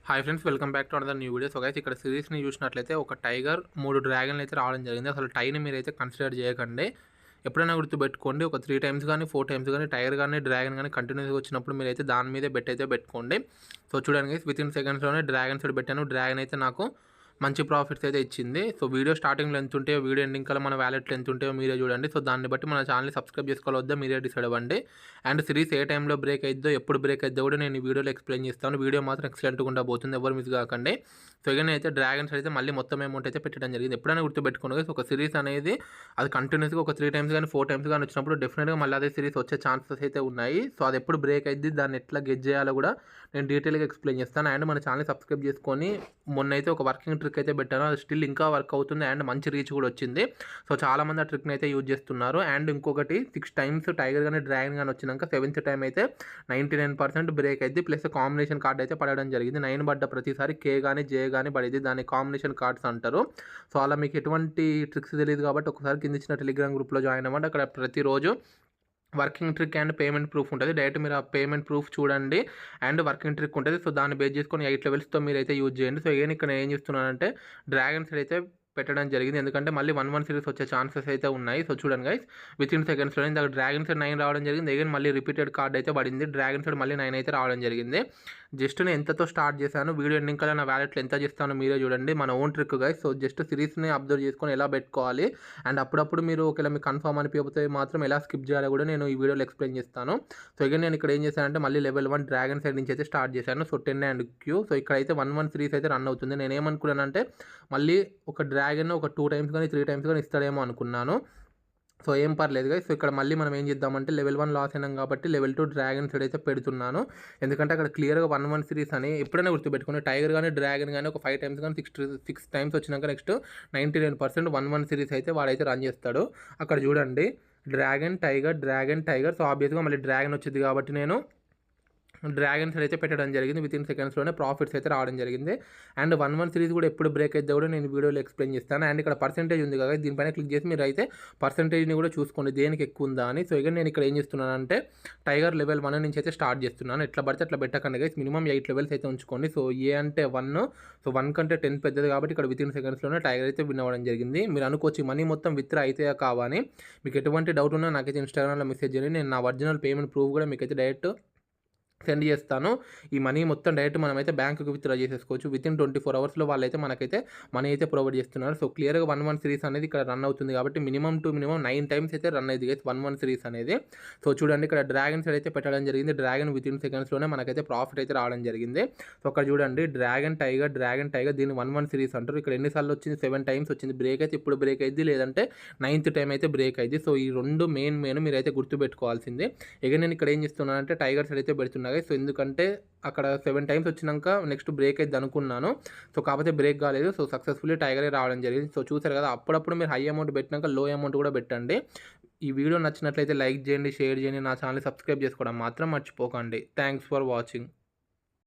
Hi friends, welcome back to another new video. So guys, ఇక్కడ సిరీస్ని చూసినట్లయితే ఒక tiger 3 డ్రాగన్లు అయితే రావడం జరిగింది. అసలు టైని మీరైతే కన్సిడర్ చేయకండి. ఎప్పుడైనా గుర్తుపెట్టుకోండి, ఒక 3 టైమ్స్ కానీ 4 టైమ్స్ కానీ టైగర్ కానీ డ్రాగన్ కానీ కంటిన్యూస్గా వచ్చినప్పుడు మీరైతే దాని మీదే బెట్ అయితే పెట్టుకోండి. సో చూడండి గైస్, విత్ ఇన్ సెకండ్స్లోనే డ్రాగన్ సైడ్ పెట్టాను. డ్రాగన్ అయితే నాకు మంచి ప్రాఫిట్స్ అయితే ఇచ్చింది. సో వీడియో స్టార్టింగ్లో ఎంత ఉంటే వీడియో ఎండింగ్ కల్లా మన వ్యాలెట్లో ఎంత ఉంటే మీరే చూడండి. సో దాన్ని బట్టి మన ఛానల్ని సబ్స్క్రైబ్ చేసుకోవాలి వద్దా మీరే డిసైడ్ అవ్వండి. అండ్ సిరీస్ ఏ టైంలో బ్రేక్ అయిద్దో, ఎప్పుడు బ్రేక్ అయిద్దో కూడా నేను ఈ వీడియోలో ఎక్స్ప్లెయిన్ చేస్తాను. వీడియో మాత్రం ఎక్సలెంట్గా ఉండబోతుంది, ఎవరు మిస్ కాకండి. సో ఇక అయితే డ్రాగన్స్ అయితే మళ్ళీ మొత్తం అమౌంట్ అయితే పెట్టడం జరిగింది. ఎప్పుడైనా గుర్తుపెట్టుకోండి, ఒక సిరీస్ అనేది అది కంటిన్యూస్గా ఒక 3 టైమ్స్ కానీ 4 టైమ్స్ కానీ వచ్చినప్పుడు డెఫినెట్గా మళ్ళీ అదే సిరీస్ వచ్చే ఛాన్సెస్ అయితే ఉన్నాయి. సో అది ఎప్పుడు బ్రేక్ అయింది, దాన్ని ఎట్లా గెజ్ చేయాలో కూడా నేను డీటెయిల్గా ఎక్స్ప్లెయిన్ చేస్తాను. అండ్ మన ఛానల్ సబ్స్క్రైబ్ చేసుకొని మొన్న అయితే ఒక వర్కింగ్ ట్రిక్ అయితే పెట్టాను. అది స్టిల్ ఇంకా వర్క్ అవుతుంది అండ్ మంచి రీచ్ కూడా వచ్చింది. సో చాలామంది ఆ ట్రిక్ని అయితే యూజ్ చేస్తున్నారు. అండ్ ఇంకొకటి 6 టైమ్స్ టైగర్ కానీ డ్రాగన్ కానీ వచ్చినాక 7th టైం అయితే 99% బ్రేక్ అయింది. ప్లస్ కాంబినేషన్ కార్డ్ అయితే పడడం జరిగింది. 9 పడ్డ ప్రతిసారి కే కానీ జే కానీ పడేది, దాన్ని కాంబినేషన్ కార్డ్స్ అంటారు. సో అలా మీకు ఎటువంటి ట్రిక్స్ తెలియదు కాబట్టి ఒకసారి కింద ఇచ్చిన టెలిగ్రామ్ గ్రూప్లో జాయిన్ అవ్వండి. అక్కడ ప్రతిరోజు working trick and payment proof ఉంటుంది. డైరెక్ట్ మీరు ఆ పేమెంట్ ప్రూఫ్ చూడండి అండ్ వర్కింగ్ ట్రిక్ ఉంటుంది. సో దాన్ని బేస్ చేసుకొని 8 లెవెల్స్తో మీరు అయితే యూజ్ చేయండి. సో ఇక్కడ ఏం చేస్తున్నానంటే డ్రాగన్స్ అయితే పెట్టడం జరిగింది, ఎందుకంటే మళ్ళీ 1-1 సిరీస్ వచ్చే ఛాన్సెస్ అయితే ఉన్నాయి. సో చూడండి గైస్, విత్ ఇన్ సెకండ్స్లో ఇందాక డ్రాగన్ సైడ్ 9 రావడం జరిగింది. అగైన్ మళ్ళీ రిపీటెడ్ కార్డ్ అయితే పడింది. డ్రాగన్ సైడ్ మళ్ళీ 9 అయితే రావడం జరిగింది. జస్ట్ నేను ఎంతతో స్టార్ట్ చేశాను, వీడియో ఎండింగ్ కల్లా నా వ్యాలెట్లో ఎంత చేస్తానో మీరే చూడండి. మన own trick guys. So just సిరీస్ని అబ్జర్వ్ చేసుకొని ఎలా పెట్టుకోవాలి అండ్ అప్పుడప్పుడు మీరు ఒకవేళ మీకు కన్ఫర్మ్ అనిపించకపోతే మాత్రం ఎలా స్కిప్ చేయాలో కూడా నేను ఈ వీడియోలో ఎక్స్ప్లెయిన్ చేస్తాను. సో ఇక నేను ఇక్కడ ఏం చేశానంటే మళ్ళీ లెవెల్ 1 డ్రాగన్ సైడ్ నుంచి అయితే స్టార్ట్ చేశాను. So 10 and queue. సో ఇక్కడైతే 1-1 సిరీస్ అయితే రన్ అవుతుంది. నేను ఏమనుకున్నానంటే మళ్ళీ ఒక డ్రాగన్ ఒక 2 టైమ్స్ కానీ 3 టైమ్స్ కానీ ఇస్తాడేమో అనుకున్నాను. సో ఏం పర్లేదు గైస్. సో ఇక్కడ మళ్ళీ మనం ఏం చేద్దామంటే లెవెల్ 1 లాస్ అయినాం కాబట్టి లెవెల్ 2 డ్రాగన్ సైడ్ అయితే పెడుతున్నాను. ఎందుకంటే అక్కడ క్లియర్గా 1-1 సిరీస్ అని ఎప్పుడైనా గుర్తుపెట్టుకుని టైగర్ కానీ డ్రాగన్ కానీ ఒక 5 టైమ్స్ కానీ 6 టైమ్స్ వచ్చినాక నెక్స్ట్ 99% 1-1 సిరీస్ అయితే వాడైతే రన్ చేస్తాడు. అక్కడ చూడండి, డ్రాగన్ టైగర్. సో ఆబ్వియస్గా మళ్ళీ డ్రాగన్ వచ్చింది కాబట్టి నేను డ్రాగన్ సైడ్ అయితే పెట్టడం జరిగింది. విత్ ఇన్ సెకండ్స్లోనే ప్రాఫిట్స్ అయితే రావడం జరిగింది. అండ్ 1-1 సిరీస్ కూడా ఎప్పుడు బ్రేక్ అయితే కూడా నేను వీడియోలో ఎక్స్ప్లెయిన్ చేస్తాను. అండ్ ఇక్కడ పర్సెంటేజ్ ఉంది కదా, దీనిపైన క్లిక్ చేసి మీరు అయితే పర్సెంటేజ్ని కూడా చూసుకోండి దేనికి ఎక్కువ ఉందా అని. సో ఇక నేను ఇక్కడ ఏం చేస్తున్నానంటే టైగర్ లెవెల్ 1 నుంచి అయితే స్టార్ట్ చేస్తున్నాను. ఎట్లా పడితే అట్లా పెట్టకండి గైస్, మినిమం 8 లెవెల్స్ అయితే ఉంచుకోండి. సో ఏ అంటే 1, సో 1 కంటే 10 పెద్దది కాబట్టి ఇక్కడ విత్ ఇన్ సెకండ్స్లోనే టైగర్ అయితే విన్ అవ్వడం జరిగింది. మీరు అనుకోవచ్చు మనీ మొత్తం విత్డ్రా అయితే కావాలి. మీకు ఎటువంటి డౌట్ ఉన్నా నాకైతే ఇన్స్టాగ్రామ్లో మెసేజ్ చేయండి. నేను నా ఒరిజినల్ పేమెంట్ ప్రూఫ్ కూడా మీకైతే డైరెక్ట్ సెండ్ చేస్తాను. ఈ మనీ మొత్తం డైరెక్ట్ మనమైతే బ్యాంకుకి విత్డ్రా చేసేసుకోవచ్చు. విత్ ఇన్ 24 అవర్స్లో వాళ్ళైతే మనకైతే మనీ అయితే ప్రొవైడ్ చేస్తున్నారు. సో క్లియర్గా 1-1 సిరీస్ అనేది ఇక్కడ రన్ అవుతుంది కాబట్టి మినిమం 9 టైమ్స్ అయితే రన్ అయింది గైస్ 1-1 సిరీస్ అనేది. సో చూడండి, ఇక్కడ డ్రాగన్ సైడ్ అయితే పెట్టడం జరిగింది. డ్రాగన్ విత్ ఇన్ సెకండ్స్లోనే మనకైతే ప్రాఫిట్ అయితే రావడం జరిగింది. సో అక్కడ చూడండి, డ్రాగన్ టైగర్ దీన్ని 1-1 సిరీస్ అంటారు. ఇక్కడ ఎన్నిసార్లు వచ్చింది, 7 టైమ్స్ వచ్చింది. బ్రేక్ అయితే ఇప్పుడు బ్రేక్ అయింది, లేదంటే 9th టైం అయితే బ్రేక్ అయింది. సో ఈ రెండు మెయిన్ మీరైతే గుర్తుపెట్టుకోవాల్సింది. ఇక నేను ఇక్కడ ఏం చేస్తున్నానంటే టైగర్ సైడ్ అయితే పెడుతున్నా. సో ఎందుకంటే అక్కడ 7 టైమ్స్ వచ్చినాక నెక్స్ట్ బ్రేక్ అయితే అనుకున్నాను. సో కాకపోతే బ్రేక్ కాలేదు. సో సక్సెస్ఫుల్లీ టైగరే రావడం జరిగింది. సో చూసారు కదా, అప్పుడప్పుడు మీరు హై అమౌంట్ పెట్టినాక లో అమౌంట్ కూడా పెట్టండి. ఈ వీడియో నచ్చినట్లయితే లైక్ చేయండి, షేర్ చేయండి, నా ఛానల్ సబ్స్క్రైబ్ చేసుకోవడం మాత్రం మర్చిపోకండి. Thanks for watching.